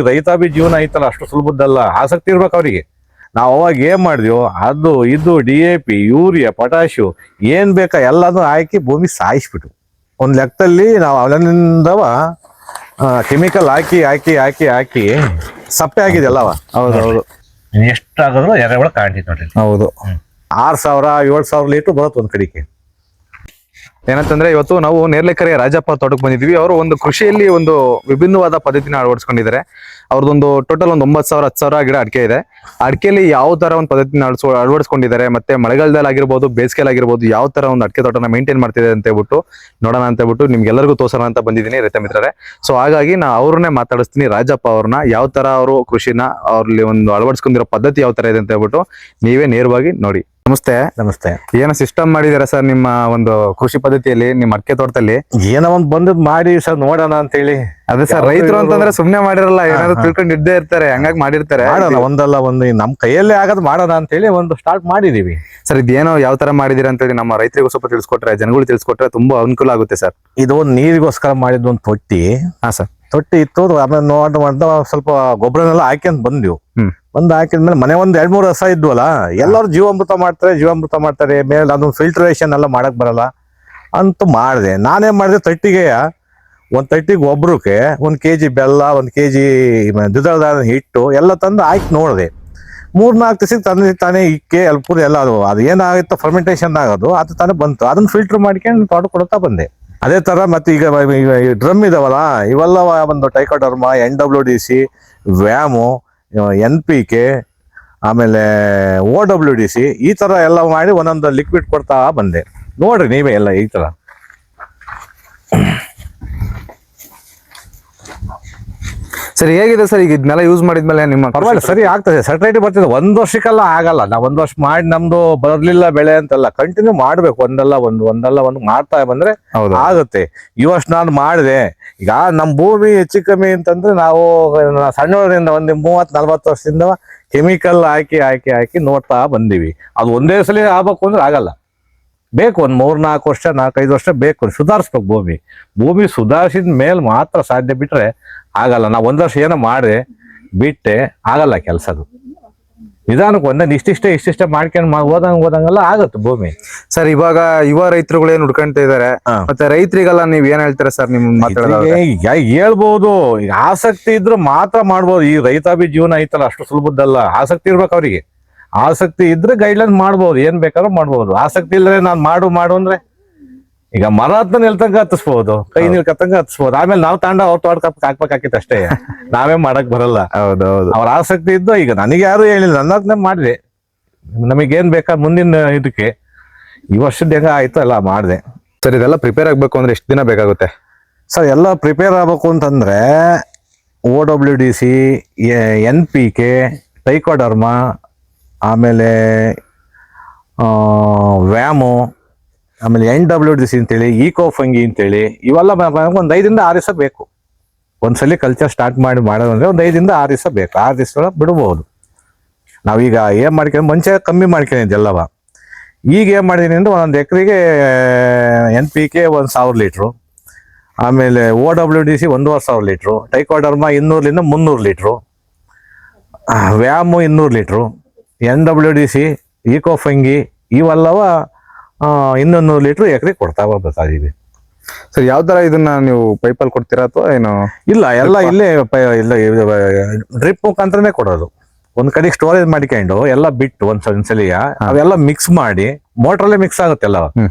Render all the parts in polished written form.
ರೈತಾಪಿ ಜೀವನ ಐತಲ್ಲ ಅಷ್ಟು ಸುಲಭದ್ದಲ್ಲ, ಆಸಕ್ತಿ ಇರ್ಬೇಕು ಅವರಿಗೆ. ನಾವು ಅವಾಗ ಏನ್ ಮಾಡಿದ್ವಿ, ಅದು ಇದು DAP, ಯೂರಿಯಾ, ಪೊಟ್ಯಾಶು ಏನ್ ಬೇಕಾ ಎಲ್ಲಾನು ಹಾಕಿ ಭೂಮಿ ಸಾಯಿಸ್ಬಿಟ್ಟು ಒಂದ್ ಲೆಕ್ಕದಲ್ಲಿ ನಾವು ಅವನಿಂದವ ಕೆಮಿಕಲ್ ಹಾಕಿ ಹಾಕಿ ಹಾಕಿ ಹಾಕಿ ಸಪ್ಪೆ ಆಗಿದೆ ಅಲ್ಲವ. ಹೌದೌದು, ಎಷ್ಟಾಗದ್ರು ಎರೆಹುಳ ಕಾಣ್ತೈತಿ ನೋಡ್ರಿ. ಹೌದು. 6,000-7,000 ಲೀಟರ್ ಬರುತ್ತೆ ಒಂದ್ ಕಡೆಗೆ. ಏನಂತಂದ್ರೆ ಇವತ್ತು ನಾವು ನೇರ್ಲೆಕೆರೆ ರಾಜಪ್ಪ ತೋಟಕ್ಕೆ ಬಂದಿದ್ವಿ. ಅವರು ಒಂದು ಕೃಷಿಯಲ್ಲಿ ಒಂದು ವಿಭಿನ್ನವಾದ ಪದ್ಧತಿನ ಅಳವಡಿಸ್ಕೊಂಡಿದ್ದಾರೆ. ಅವ್ರದ್ದೊಂದು ಟೋಟಲ್ ಒಂದು 9,000-10,000 ಗಿಡ ಅಡಿಕೆ ಇದೆ. ಅಡಿಕೆಯಲ್ಲಿ ಯಾವ ತರ ಒಂದು ಪದ್ಧತಿನ ಅಳವಡಿಸ್ಕೊಂಡಿದ್ದಾರೆ, ಮತ್ತೆ ಮಳೆಗಾಲದಲ್ಲಿ ಆಗಿರ್ಬೋದು, ಬೇಸಿಗೆಯಲ್ಲಿ ಆಗಿರ್ಬೋದು, ಯಾವ ತರ ಒಂದು ಅಡಿಕೆ ತೋಟನ ಮೇಂಟೈನ್ ಮಾಡ್ತಿದೆ ಅಂತ ಹೇಳ್ಬಿಟ್ಟು ನೋಡೋಣ ಅಂತ ಹೇಳ್ಬಿಟ್ಟು ನಿಮ್ಗೆಲ್ಲರಿಗೂ ತೋರ್ಸೋಣ ಅಂತ ಬಂದಿದ್ದೀನಿ ರೈತ ಮಿತ್ರರೇ. ಸೊ ಹಾಗಾಗಿ ನಾ ಅವ್ರನ್ನೇ ಮಾತಾಡಿಸ್ತೀನಿ, ರಾಜಪ್ಪ ಅವ್ರನ್ನ. ಯಾವ ತರ ಅವರು ಕೃಷಿನ ಅವ್ರಲ್ಲಿ ಒಂದು ಅಳವಡಿಸ್ಕೊಂಡಿರೋ ಪದ್ಧತಿ ಯಾವ ತರ ಇದೆ ಅಂತ ಹೇಳ್ಬಿಟ್ಟು ನೀವೇ ನೇರವಾಗಿ ನೋಡಿ. ನಮಸ್ತೆ. ನಮಸ್ತೆ. ಏನೋ ಸಿಸ್ಟಮ್ ಮಾಡಿದಾರ ಸರ್ ನಿಮ್ಮ ಒಂದು ಕೃಷಿ ಪದ್ಧತಿಯಲ್ಲಿ, ನಿಮ್ಮ ಅಡಿಕೆ ತೋಟದಲ್ಲಿ? ಏನೋ ಒಂದ್ ಬಂದದ್ ಮಾಡಿ ಸರ್ ನೋಡೋಣ ಅಂತ ಹೇಳಿ. ಅದೇ ಸರ್, ರೈತರು ಅಂತಂದ್ರೆ ಸುಮ್ನೆ ಮಾಡಿರಲ್ಲ, ಏನಾದ್ರು ತಿಳ್ಕೊಂಡು ಇದ್ದೇ ಇರ್ತಾರೆ, ಹಂಗಾಗಿ ಮಾಡಿರ್ತಾರೆ. ಮಾಡೋಣ, ಒಂದಲ್ಲ ಒಂದು ನಮ್ ಕೈಯಲ್ಲೇ ಆಗದ್ ಮಾಡೋಣ ಅಂತ ಹೇಳಿ ಒಂದು ಸ್ಟಾರ್ಟ್ ಮಾಡಿದೀವಿ ಸರ್. ಇದೇನೋ ಯಾವ ತರ ಮಾಡಿದೀರ ಅಂತ ಹೇಳಿ ನಮ್ಮ ರೈತರಿಗೂ ಸ್ವಲ್ಪ ತಿಳಿಸ್ಕೊಟ್ರೆ, ಜನಗಳು ತಿಳಿಸ್ಕೊಟ್ರೆ ತುಂಬಾ ಅನುಕೂಲ ಆಗುತ್ತೆ ಸರ್. ಇದು ಒಂದು ನೀರಿಗೋಸ್ಕರ ಮಾಡಿದ ಒಂದು ತೊಟ್ಟಿ. ಹಾ ಸರ್. ತೊಟ್ಟಿ ಇತ್ತು, ಆಮೇಲೆ ನೋಡ್ ಸ್ವಲ್ಪ ಗೊಬ್ಬರನೆಲ್ಲ ಹಾಕ್ಯಂತ ಬಂದ್ವಿ. ಬಂದು ಹಾಕಿದ್ಮೇಲೆ ಮನೆ ಒಂದ್ 2-3 ಹಸ ಇದ್ವಲ್ಲ, ಎಲ್ಲರೂ ಜೀವಾಮೃತ ಮಾಡ್ತಾರೆ ಮೇಲೆ ಅದೊಂದು ಫಿಲ್ಟ್ರೇಷನ್ ಎಲ್ಲ ಮಾಡಕ್ ಬರಲ್ಲ ಅಂತ ಮಾಡಿದೆ. ನಾನೇನ್ ಮಾಡಿದೆ, ಒಂದ್ ತಟ್ಟಿಗೆ ಒಬ್ರಕ್ಕೆ 1 kg ಬೆಲ್ಲ, 1 kg ದ್ವಿದಳ ಧಾನ್ಯದ ಹಿಟ್ಟು ಎಲ್ಲ ತಂದು ಹಾಕಿ ನೋಡಿದೆ. 3-4 ದಿವಸಕ್ಕೆ ತಂದೆ ತಾನೇ ಇಕ್ಕೆ ಪೂರ ಎಲ್ಲ ಅದು ಏನಾಗಿತ್ತು ಫರ್ಮೆಂಟೇಶನ್ ಆಗೋದು ಅದು ತಾನೇ ಬಂತು. ಅದನ್ನ ಫಿಲ್ಟರ್ ಮಾಡ್ಕೊಂಡು ತೋಟ ಕೊಡ್ತಾ ಬಂದೆ. ಅದೇ ತರ ಮತ್ತೆ ಈಗ ಡ್ರಮ್ ಇದಾವಲ್ಲ, ಇವೆಲ್ಲ ಒಂದು ಟೈಕೋಡರ್ಮ, NWDC, ವ್ಯಾಮು, NPK, ಆಮೇಲೆ OWDC ಈ ತರ ಎಲ್ಲ ಮಾಡಿ ಒಂದೊಂದು ಲಿಕ್ವಿಡ್ ಕೊಡ್ತಾ ಬಂದೆ. ನೋಡ್ರಿ ನೀವೇ ಎಲ್ಲ ಈ ತರ. ಸರಿ, ಹೇಗಿದೆ ಸರ್ ಈಗ ಇದನ್ನೆಲ್ಲ ಯೂಸ್ ಮಾಡಿದ್ಮೇಲೆ? ನಿಮ್ಮ ಪರವಾಗಿಲ್ಲ, ಸರಿ ಆಗ್ತದೆ. ಸೆಟರೇಟಿ ಬರ್ತಿದೆ. 1 ವರ್ಷಕ್ಕೆಲ್ಲ ಆಗಲ್ಲ. ನಾವು 1 ವರ್ಷ ಮಾಡಿ ನಮ್ದು ಬರ್ಲಿಲ್ಲ ಬೆಳೆ ಅಂತಲ್ಲ, ಕಂಟಿನ್ಯೂ ಮಾಡ್ಬೇಕು. ಒಂದಲ್ಲ ಒಂದು ಮಾಡ್ತಾ ಬಂದ್ರೆ ಆಗುತ್ತೆ. ಈ ವರ್ಷ ನಾನು ಮಾಡಿದೆ. ಈಗ ನಮ್ ಭೂಮಿ ಹೆಚ್ಚು ಕಮ್ಮಿ ಅಂತಂದ್ರೆ ನಾವು ಸಣ್ಣವರಿಂದ ಒಂದು 30-40 ವರ್ಷದಿಂದ ಕೆಮಿಕಲ್ ಹಾಕಿ ನೋಡ್ತಾ ಬಂದೀವಿ. ಅದು ಒಂದೇ ಸಲ ಆಗ್ಬೇಕು ಅಂದ್ರೆ ಆಗಲ್ಲ. ಬೇಕು ಒಂದು 3-4 ವರ್ಷ, 4-5 ವರ್ಷ ಬೇಕು. ಸುಧಾರಿಸ್ಬೇಕು ಭೂಮಿ ಸುಧಾರಿಸಿದ ಮೇಲೆ ಮಾತ್ರ ಸಾಧ್ಯ, ಬಿಟ್ರೆ ಆಗಲ್ಲ. ನಾವು 1 ವರ್ಷ ಏನೋ ಮಾಡಿದೆ ಬಿಟ್ಟೆ ಆಗಲ್ಲ ಕೆಲಸದು. ನಿಧಾನಕ್ಕೆ ಒಂದೇ ಇಷ್ಟಿಷ್ಟೇ ಮಾಡ್ಕೊಂಡು ಹೋದಂಗೆಲ್ಲ ಆಗುತ್ತೆ ಭೂಮಿ. ಸರ್, ಇವಾಗ ಯುವ ರೈತರುಗಳು ಏನ್ ಹುಡ್ಕೊಂತ ಇದಾರೆ, ಮತ್ತೆ ರೈತರಿಗೆಲ್ಲ ನೀವ್ ಏನ್ ಹೇಳ್ತೀರಾ ಸರ್? ನಿಮ್ ಹೇಳ್ಬೋದು, ಈಗ ಆಸಕ್ತಿ ಇದ್ರೆ ಮಾತ್ರ ಮಾಡ್ಬೋದು. ಈ ರೈತಾಪಿ ಜೀವನ ಐತಲ್ಲ ಅಷ್ಟು ಸುಲಭದ್ದಲ್ಲ, ಆಸಕ್ತಿ ಇರ್ಬೇಕು ಅವರಿಗೆ. ಆಸಕ್ತಿ ಇದ್ರೆ ಗೈಡ್ಲೈನ್ ಮಾಡ್ಬೋದು, ಏನ್ ಬೇಕಾದ್ರೂ ಮಾಡ್ಬೋದು. ಆಸಕ್ತಿ ಇಲ್ಲದೆ ನಾನು ಮಾಡು ಅಂದ್ರೆ ಈಗ ಮರ ಹತ್ತ ನಿಲ್ತಂಗ ಹತ್ತಿಸ್ಬೋದು, ಕೈ ನಿಲ್ಕತ್ತಂಗ ಹತ್ತಿಸ್ಬೋದು. ಆಮೇಲೆ ನಾವು ತಾಂಡ ಅವ್ರ ತೋಟ ಹಾಕ್ಬೇಕಾಕಿತ್ತು ಅಷ್ಟೇ, ನಾವೇ ಮಾಡಕ್ ಬರಲ್ಲ. ಹೌದೌದು. ಅವ್ರ ಆಸಕ್ತಿ ಇದ್ದು ಈಗ ನನಗೆ ಯಾರು ಹೇಳಿಲ್ಲ, ನನ್ನದ್ನೇ ಮಾಡಿದೆ. ನಮಗೇನ್ ಬೇಕಾ ಮುಂದಿನ ಇದಕ್ಕೆ ಈ ವರ್ಷದ ಹೆಂಗ ಆಯ್ತು ಎಲ್ಲ ಮಾಡಿದೆ. ಸರ್, ಇದೆಲ್ಲ ಪ್ರಿಪೇರ್ ಆಗ್ಬೇಕು ಅಂದ್ರೆ ಎಷ್ಟು ದಿನ ಬೇಕಾಗುತ್ತೆ ಸರ್? ಎಲ್ಲ ಪ್ರಿಪೇರ್ ಆಗ್ಬೇಕು ಅಂತಂದ್ರೆ OWDC, NPK, ಟೈಕೋಡರ್ಮ, ಆಮೇಲೆ ವ್ಯಾಮು, ಆಮೇಲೆ NWDC ಅಂತೇಳಿ, ಈಕೋಫಂಗಿ ಅಂತೇಳಿ ಇವೆಲ್ಲ ಒಂದು 5-6 ದಿವಸ ಬೇಕು. ಒಂದ್ಸಲಿ ಕಲ್ಚರ್ ಸ್ಟಾರ್ಟ್ ಮಾಡೋದಂದ್ರೆ ಒಂದು 5-6 ದಿವಸ ಬೇಕು. 6 ದಿವಸ ಬಿಡ್ಬೋದು. ನಾವೀಗ ಏನ್ ಮಾಡ್ಕೊಂಡು ಮುಂಚೆ ಕಮ್ಮಿ ಮಾಡ್ಕೊಂಡಿದ್ದೆ ಎಲ್ಲವ. ಈಗ ಏನ್ ಮಾಡಿದೀನಿ ಅಂದ್ರೆ ಒಂದೊಂದು ಎಕರೆಗೆ NPK 1,000 ಲೀಟ್ರು, ಆಮೇಲೆ OWDC 1,500 litre, ಟೈಕೋಡರ್ಮ 200-300 litre, ವ್ಯಾಮು 200 litre, NWDC, ಈಕೋಫಂಗಿ ಇವೆಲ್ಲವ 200 litre ಎಕರೆ ಕೊಡ್ತಾ ಬರ್ತಾ ಇದೀವಿ. ಸರ್, ಯಾವ ತರ ಇದನ್ನ ನೀವು ಪೈಪಲ್ಲಿ ಕೊಡ್ತೀರಾ ಅಥವಾ ಏನು? ಇಲ್ಲ, ಎಲ್ಲ ಇಲ್ಲೇ ಡ್ರಿಪ್ ಮುಖಾಂತರನೇ ಕೊಡೋದು. ಒಂದ್ ಕಡೆಗೆ ಸ್ಟೋರೇಜ್ ಮಾಡ್ಕೊಂಡು ಎಲ್ಲ ಬಿಟ್ಟು ಒಂದ್ಸಲಿಯ ಅವೆಲ್ಲ ಮಿಕ್ಸ್ ಮಾಡಿ ಮೋಟ್ರಲ್ಲೇ ಮಿಕ್ಸ್ ಆಗುತ್ತೆ ಎಲ್ಲ.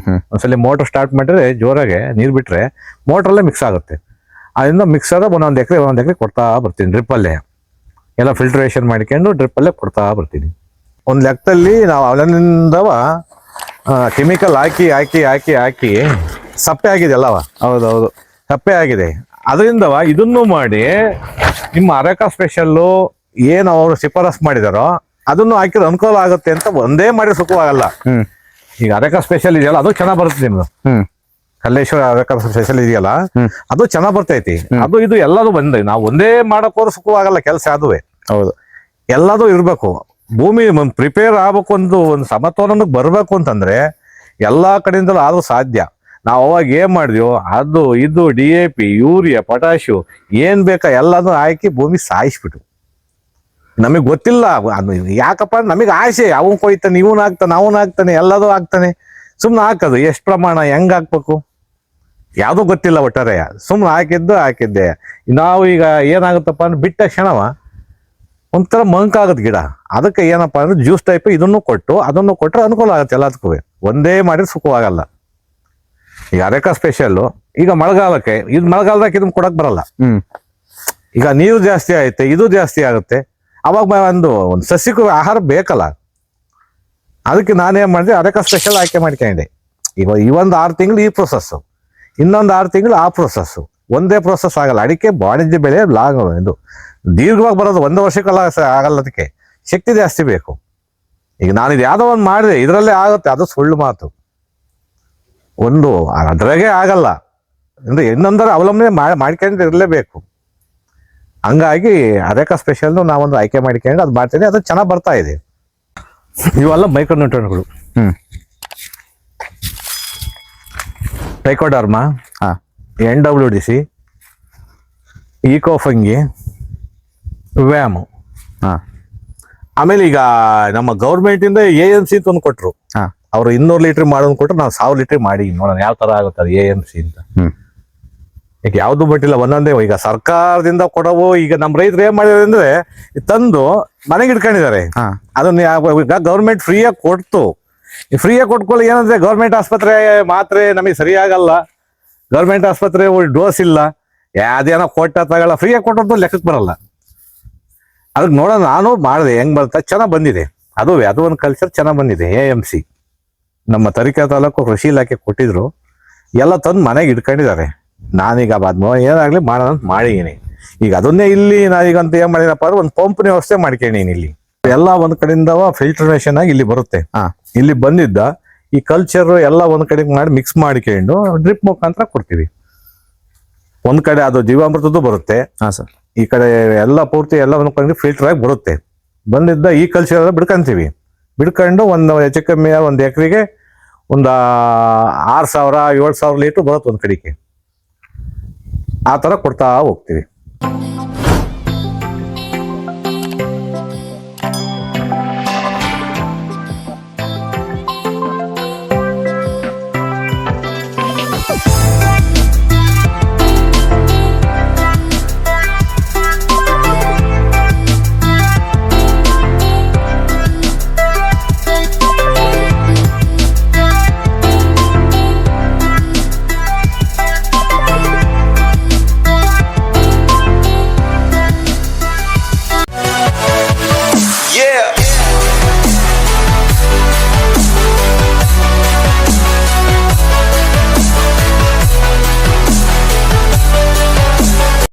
ಒಂದ್ಸಲಿ ಮೋಟರ್ ಸ್ಟಾರ್ಟ್ ಮಾಡಿದ್ರೆ ಜೋರಾಗೆ ನೀರ್ ಬಿಟ್ರೆ ಮೋಟ್ರಲ್ಲೇ ಮಿಕ್ಸ್ ಆಗುತ್ತೆ. ಅದರಿಂದ ಮಿಕ್ಸ್ ಆದ ಒಂದೊಂದು ಎಕರೆ ಕೊಡ್ತಾ ಬರ್ತೀನಿ. ಡ್ರಿಪ್ಪಲ್ಲೇ ಎಲ್ಲ ಫಿಲ್ಟ್ರೇಷನ್ ಮಾಡ್ಕೊಂಡು ಡ್ರಿಪ್ಪಲ್ಲೇ ಕೊಡ್ತಾ ಬರ್ತೀನಿ. ಒಂದ್ ಲೆಕ್ಕದಲ್ಲಿ ನಾವು ಅವನಿಂದವ ಕೆಮಿಕಲ್ ಹಾಕಿ ಸಪ್ಪೆ ಆಗಿದೆ ಅಲ್ಲವ. ಹೌದೌದು, ಸಪ್ಪೆ ಆಗಿದೆ. ಅದರಿಂದವ ಇದನ್ನು ಮಾಡಿ ನಿಮ್ಮ ಅರೆಕಾ ಸ್ಪೆಷಲ್ಲು ಏನು ಅವರು ಶಿಫಾರಸ್ ಮಾಡಿದಾರೋ ಅದನ್ನು ಹಾಕಿದ್ರೆ ಅನುಕೂಲ ಆಗುತ್ತೆ ಅಂತ ಒಂದೇ ಮಾಡಿ ಸುಖವಾಗಲ್ಲ. ಈಗ ಅರೆಕಾ ಸ್ಪೆಷಲ್ ಇದೆಯಲ್ಲ, ಅದು ಚೆನ್ನಾಗ್ ಬರುತ್ತೆ ನಿಮ್ದು. ಕಲ್ಲೇಶ್ವರ ಅರೆಕಾ ಸ್ಪೆಷಲ್ ಇದೆಯಲ್ಲ, ಅದು ಚೆನ್ನಾಗ್ ಬರ್ತೈತಿ. ಅದು ಇದು ಎಲ್ಲದೂ ಬಂದ. ನಾವು ಒಂದೇ ಮಾಡಕ್ಕೋರು ಸುಖವಾಗಲ್ಲ ಕೆಲಸ. ಅದುವೇ ಹೌದು, ಎಲ್ಲದೂ ಇರ್ಬೇಕು. ಭೂಮಿ ಪ್ರಿಪೇರ್ ಆಗ್ಬೇಕು, ಒಂದು ಸಮತೋಲನಕ್ಕೆ ಬರ್ಬೇಕು ಅಂತಂದ್ರೆ ಎಲ್ಲಾ ಕಡೆಯಿಂದಲೂ ಆದ್ರೂ ಸಾಧ್ಯ. ನಾವು ಅವಾಗ ಏನ್ ಮಾಡಿದ್ವಿ, ಅದು ಇದು DAP, ಯೂರಿಯಾ, ಪೊಟ್ಯಾಶು ಏನ್ ಬೇಕಾ ಎಲ್ಲಾನು ಹಾಕಿ ಭೂಮಿ ಸಾಯಿಸ್ಬಿಟ್ಟು. ನಮಗ್ ಗೊತ್ತಿಲ್ಲ ಅದು ಯಾಕಪ್ಪ ಅಂದ್ರೆ ನಮಗ್ ಆಸೆ, ಅವನ್ ಕೊಯ್ತಾನೆ, ಇವನ್ ಹಾಕ್ತಾನೆ, ಅವನ್ ಹಾಕ್ತಾನೆ, ಎಲ್ಲದೂ ಹಾಕ್ತಾನೆ. ಸುಮ್ನೆ ಹಾಕೋದು ಎಷ್ಟು ಪ್ರಮಾಣ ಹೆಂಗ್ ಹಾಕ್ಬೇಕು ಯಾವ್ದು ಗೊತ್ತಿಲ್ಲ. ಒಟ್ಟಾರೆ ಸುಮ್ನೆ ಹಾಕಿದ್ದೆ. ನಾವು ಈಗ ಏನಾಗುತ್ತಪ್ಪ ಅಂದ್ರೆ ಬಿಟ್ಟ ಕ್ಷಣವ ಒಂಥರ ಮಂಕಾಗತ್ ಗಿಡ. ಅದಕ್ಕೆ ಏನಪ್ಪ ಅಂದ್ರೆ ಜ್ಯೂಸ್ ಟೈಪ್ ಇದನ್ನು ಕೊಟ್ಟು ಅದನ್ನು ಕೊಟ್ಟರೆ ಅನುಕೂಲ ಆಗುತ್ತೆ ಎಲ್ಲದಕ್ಕೂ. ಒಂದೇ ಮಾಡಿದ್ರೆ ಸುಖವಾಗಲ್ಲ. ಈಗ ಅರೆಕ ಸ್ಪೆಷಲ್ಲು ಈಗ ಮಳೆಗಾಲಕ್ಕೆ, ಇದು ಮಳೆಗಾಲದಾಗ ಇದನ್ನ ಕೊಡಕ್ ಬರಲ್ಲ. ಈಗ ನೀರು ಜಾಸ್ತಿ ಆಯ್ತೆ, ಇದು ಜಾಸ್ತಿ ಆಗುತ್ತೆ. ಅವಾಗ ಒಂದು ಸಸ್ಯಕ್ಕೂ ಆಹಾರ ಬೇಕಲ್ಲ. ಅದಕ್ಕೆ ನಾನೇನ್ ಮಾಡಿದೆ, ಅರೆಕ ಸ್ಪೆಷಲ್ ಆಯ್ಕೆ ಮಾಡ್ಕೊಂಡೆ. ಈಗ ಈ ಒಂದು 6 ತಿಂಗಳು ಈ ಪ್ರೊಸೆಸ್ಸು, ಇನ್ನೊಂದು 6 ತಿಂಗಳು ಆ ಪ್ರೊಸೆಸ್ಸು. ಒಂದೇ ಪ್ರೊಸೆಸ್ ಆಗಲ್ಲ. ಅಡಿಕೆ ವಾಣಿಜ್ಯ ಬೆಳೆ ಲಾಂಗ್ ಇದು ದೀರ್ಘವಾಗಿ ಬರೋದು, 1 ವರ್ಷಕ್ಕೆಲ್ಲ ಆಗಲ್ಲ. ಅದಕ್ಕೆ ಶಕ್ತಿ ಜಾಸ್ತಿ ಬೇಕು. ಈಗ ನಾನು ಇದು ಯಾವುದೋ ಒಂದು ಮಾಡಿದೆ ಇದರಲ್ಲೇ ಆಗುತ್ತೆ, ಅದು ಸುಳ್ಳು ಮಾತು. ಒಂದು ಅದ್ರಾಗೆ ಆಗಲ್ಲ ಅಂದ್ರೆ ಇನ್ನೊಂದರ ಅವಲಂಬನೆ ಮಾಡ್ಕೊಂಡು ಇರಲೇಬೇಕು. ಹಂಗಾಗಿ ಅರೆಕ ಸ್ಪೆಷಲ್ನು ನಾವೊಂದು ಆಯ್ಕೆ ಮಾಡ್ಕೊಂಡು ಅದು ಮಾಡ್ತೀನಿ. ಅದು ಚೆನ್ನಾಗಿ ಬರ್ತಾ ಇದೆ. ಇವೆಲ್ಲ ಮೈಕ್ರೋನ್ಯೂಟ್ರಿಯೆಂಟ್ಗಳು. Trichoderma, NWDC, ಈಕೋಫಂಗಿ, ವ್ಯಾಮು. ಆಮೇಲೆ ಈಗ ನಮ್ಮ ಗೌರ್ಮೆಂಟ್ ಇಂದ ANC ಅಂತ ಒಂದು ಕೊಟ್ರು. ಅವ್ರು 200 ಲೀಟರ್ ಮಾಡೋದು ಕೊಟ್ಟರು, ನಾವು 1000 ಲೀಟರ್ ಮಾಡಿ ನೋಡೋಣ ಯಾವ ತರ ಆಗುತ್ತೆ ಅದು ANC ಅಂತ. ಈಗ ಯಾವ್ದು ಬಿಟ್ಟಿಲ್ಲ, ಒಂದೊಂದೇ. ಈಗ ಸರ್ಕಾರದಿಂದ ಕೊಡವು. ಈಗ ನಮ್ಮ ರೈತರು ಏನ್ ಮಾಡಿದಾರೆ ಅಂದ್ರೆ ತಂದು ಮನೆಗೆ ಇಟ್ಕೊಂಡಿದ್ದಾರೆ. ಅದನ್ನ ಈಗ ಗೌರ್ಮೆಂಟ್ ಫ್ರೀಯಾಗಿ ಕೊಡ್ತು. ಫ್ರೀಯಾಗಿ ಕೊಟ್ಕೊಳ್ಳಿ ಏನಂದ್ರೆ ಗೌರ್ಮೆಂಟ್ ಆಸ್ಪತ್ರೆ ಮಾತ್ರೆ ನಮಗೆ ಸರಿಯಾಗಲ್ಲ, ಗೌರ್ಮೆಂಟ್ ಆಸ್ಪತ್ರೆ ಡೋಸ್ ಇಲ್ಲ, ಅದೇನೋ ಕೊಟ್ಟ ತಗೊಳ್ಳ, ಫ್ರೀಯಾಗಿ ಕೊಟ್ಟದ್ದು ಲೆಕ್ಕಕ್ಕೆ ಬರಲ್ಲ. ಅದಕ್ಕೆ ನೋಡೋಣ, ನಾನು ಮಾಡಿದೆ ಹೆಂಗ್ ಬರ್ತಾ ಚೆನ್ನಾಗ್ ಬಂದಿದೆ. ಅದು ಒಂದು ಕಲ್ಚರ್ ಚೆನ್ನಾಗ್ ಬಂದಿದೆ. AMC ನಮ್ಮ ತರೀಕೆರೆ ತಾಲೂಕು ಕೃಷಿ ಇಲಾಖೆ ಕೊಟ್ಟಿದ್ರು, ಎಲ್ಲ ತಂದು ಮನೆಗೆ ಇಟ್ಕೊಂಡಿದ್ದಾರೆ. ನಾನೀಗ ಏನಾಗ್ಲಿ ಮಾಡೋಣ ಅಂತ ಮಾಡಿದೀನಿ. ಈಗ ಅದನ್ನೇ ಇಲ್ಲಿ ನಾನೀಗಂತ ಏನ್ ಮಾಡಿದಪ್ಪ ಅಂದ್ರೆ ಒಂದು ಪಂಪ್ನ ವ್ಯವಸ್ಥೆ ಮಾಡ್ಕೊಂಡಿನಿ. ಇಲ್ಲಿ ಎಲ್ಲ ಒಂದ್ ಕಡೆಯಿಂದ ಫಿಲ್ಟ್ರೇಷನ್ ಆಗಿ ಇಲ್ಲಿ ಬರುತ್ತೆ. ಇಲ್ಲಿ ಬಂದಿದ್ದ ಈ ಕಲ್ಚರ್ ಎಲ್ಲ ಒಂದ್ ಕಡೆ ಮಾಡಿ ಮಿಕ್ಸ್ ಮಾಡ್ಕೊಂಡು ಡ್ರಿಪ್ ಮುಖಾಂತರ ಕೊಡ್ತೀವಿ. ಒಂದ್ ಕಡೆ ಅದು ಜೀವಾಮೃತದ್ದು ಬರುತ್ತೆ, ಈ ಕಡೆ ಎಲ್ಲ ಪೂರ್ತಿ ಎಲ್ಲ ಒಂದ್ ಕಡೆ ಫಿಲ್ಟರ್ ಆಗಿ ಬರುತ್ತೆ. ಬಂದಿದ್ದ ಈ ಕಲ್ಚರ್ ಎಲ್ಲ ಬಿಡ್ಕೊಂತೀವಿ. ಬಿಡ್ಕೊಂಡು ಒಂದು ಹೆಚ್ಚು ಕಮ್ಮಿ ಒಂದು ಎಕರೆಗೆ ಒಂದು 6000-7000 ಲೀಟರ್ ಬರುತ್ತೆ ಒಂದ್ ಕಡೆಗೆ. ಆ ತರ ಕೊಡ್ತಾ ಹೋಗ್ತೀವಿ.